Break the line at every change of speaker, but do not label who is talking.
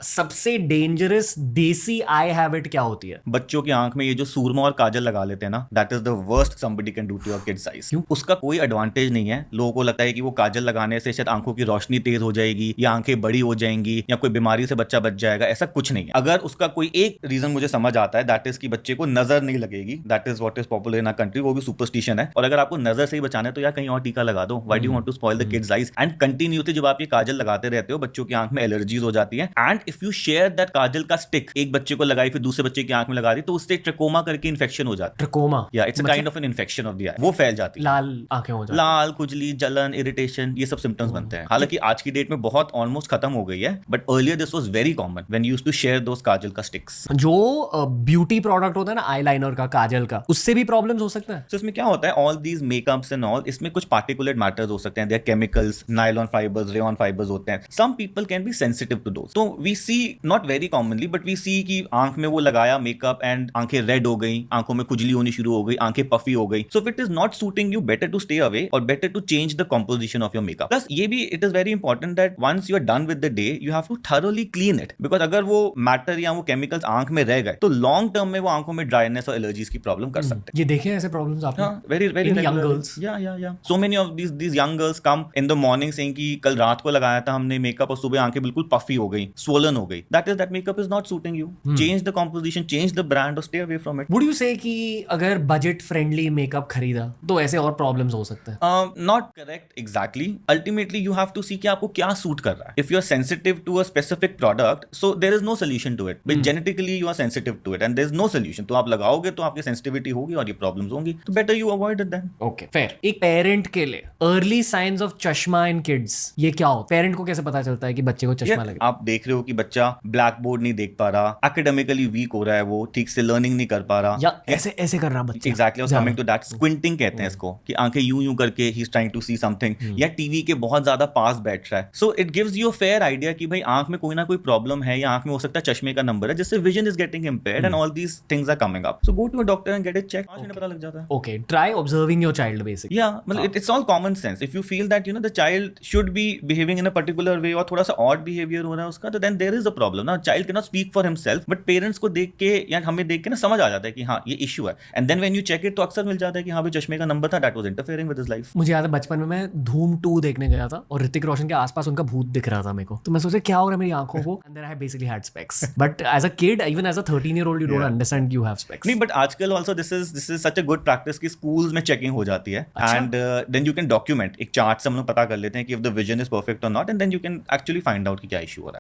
सबसे डेंजरस देसी आई हैबिट क्या होती है?
बच्चों की आंख में ये जो सूरमा और काजल लगा लेते हैं ना, that is the worst somebody can do to your kids eyes.
क्यों?
उसका कोई एडवांटेज नहीं है। लोगों को लगता है कि वो काजल लगाने से शायद आंखों की रोशनी तेज हो जाएगी या आंखें बड़ी हो जाएंगी या कोई बीमारी से बच्चा बच जाएगा, ऐसा कुछ नहीं है। अगर उसका कोई एक रीजन मुझे समझ आता है, दैट इज कि बच्चे को नजर नहीं लगेगी, that is what is popular in our country, वो भी सुपरस्टिशन है। और अगर आपको नजर से ही बचाना है तो यार कहीं और टीका लगा दो। Why do you want to spoil the kids eyes? And continuity जब आप ये काजल लगाते रहते हो, बच्चों की आंख में एलर्जीज हो जाती है। And if you share that kajal का स्टिक, एक बच्चे को लगाई फिर दूसरे बच्चे की आंख में लगा दी, तो उससे ट्रकोमा करके इन्फेक्शन हो जाता है।
ट्रकोमा?
या it's a kind of an infection of the eye, वो फैल जाती है।
लाल आंखें हो जाती
लाल, खुजली, जलन, इरिटेशन, ये सब सिम्टम्स बनते हैं। हालांकि आज की डेट में बहुत ऑलमोस्ट खत्म हो गई है, but earlier this was very common when used to share those kajal का स्टिक्स।
है। जो ब्यूटी प्रोडक्ट होता है ना, आईलाइनर का, काजल का, उससे भी प्रॉब्लम्स हो सकता है।
तो इसमें क्या होता है, all these makeups and all, इसमें कुछ पार्टिकुलेट मैटर्स हो सकते हैं, there chemicals, nylon fibres, rayon fibres होते हैं। Some people can be sensitive to those. तो we see, not very commonly, but we see कि आंख में वो लगाया मेकअप एंड आंखें रेड हो गई, आंखों में खुजली होनी शुरू हो गई, आंखें पफी हो गई। So if it is not suiting you, better to stay away और better to change the composition of your makeup. Plus ये भी it is very important that once you are done with the day, you have to thoroughly clean it, because अगर वो matter या वो chemicals आंख में रह गए तो लॉन्ग टर्म में वो आंखों में ड्राइनेस और एलर्जीज की प्रॉब्लम कर सकते हैं।
ये देखे ऐसे प्रॉब्लम्स आपने?
हाँ, very very
in young
regularly.
Girls?
Yeah. So many of these young girls come in the morning saying कि कल रात को लगाया था हमने मेकअप और सुबह आंखें बिल्कुल पफी हो गई, swollen हो गई। That makeup is not suiting you. Change the composition, change the brand, or stay away from it.
Would you से कि अगर बजट फ्रेंडली मेकअप खरीदा तो ऐसे और प्रॉब्लम्स हो सकते हैं?
Not correct exactly. Ultimately, you have to see कि आपको क्या सूट कर रहा है. If you are sensitive to a specific product, so there is no solution to it. But genetically you are sensitive to it, and there is no solution. तो आप लगाओगे तो आपकी sensitivity होगी और ये problems होंगी. तो better you avoid it then.
Okay, fair. एक पेरेंट के लिए अर्ली साइंस ऑफ चश्मा इन किड्स, ये क्या होता है? पेरेंट को कैसे पता चलता है कि बच्चे को चश्मा
यार,
लगे?
आप देख रहे हो कि बच्चा ब्लैक बोर्ड नहीं देख पा रहा, एकेडमिकली वीक हो रहा है, वो ठीक से लर्निंग नहीं कर पा रहा,
या ऐसे ऐसे कर रहा बच्चा?
Exactly, coming to that, squinting कहते हैं इसको, कि आंखें यूं यूं करके he is trying to see something, या टीवी के बहुत ज्यादा पास बैठ रहा है। So it gives you a fair idea कि भाई आंख में कोई ना कोई प्रॉब्लम है, या आंख में हो सकता है चश्मे का नंबर है, जिससे vision is getting impaired and all these things are coming up. So go to a doctor and get it check. 5 minute पता लग जाता है।
Okay, try observing your child basically.
या मतलब it's all common sense. If you feel that the child should be behaving in a particular way और थोड़ा सा odd behaviour हो रहा है उसका, तो then there is a problem ना। Child can not speak for himself, but parents को देख के या हमें देख के ना समझ आ जाता है कि हाँ ये इशू है। And then when you check it तो अक्सर मिल जाता है कि हाँ भाई चश्मे का नंबर था, that was interfering with his life.
मुझे याद है बचपन में मैं धूम 2 देखने गया था और ऋतिक रोशन के आसपास उनका भूत दिख रहा था मेरे को, तो मैं सोचा क्या हो रहा है मेरी आंखों को, and then I basically had specs. But as a kid, even as a 13-year-old, you don't understand you have specs.
नहीं, बट आजकल also this is such a good practice कि स्कूल्स में चेकिंग हो जाती है, and then you can document, एक chart से हम लोग पता कर लेते हैं कि if the vision is perfect और not, and then you can actually find out कि क्या इशू हो रहा है।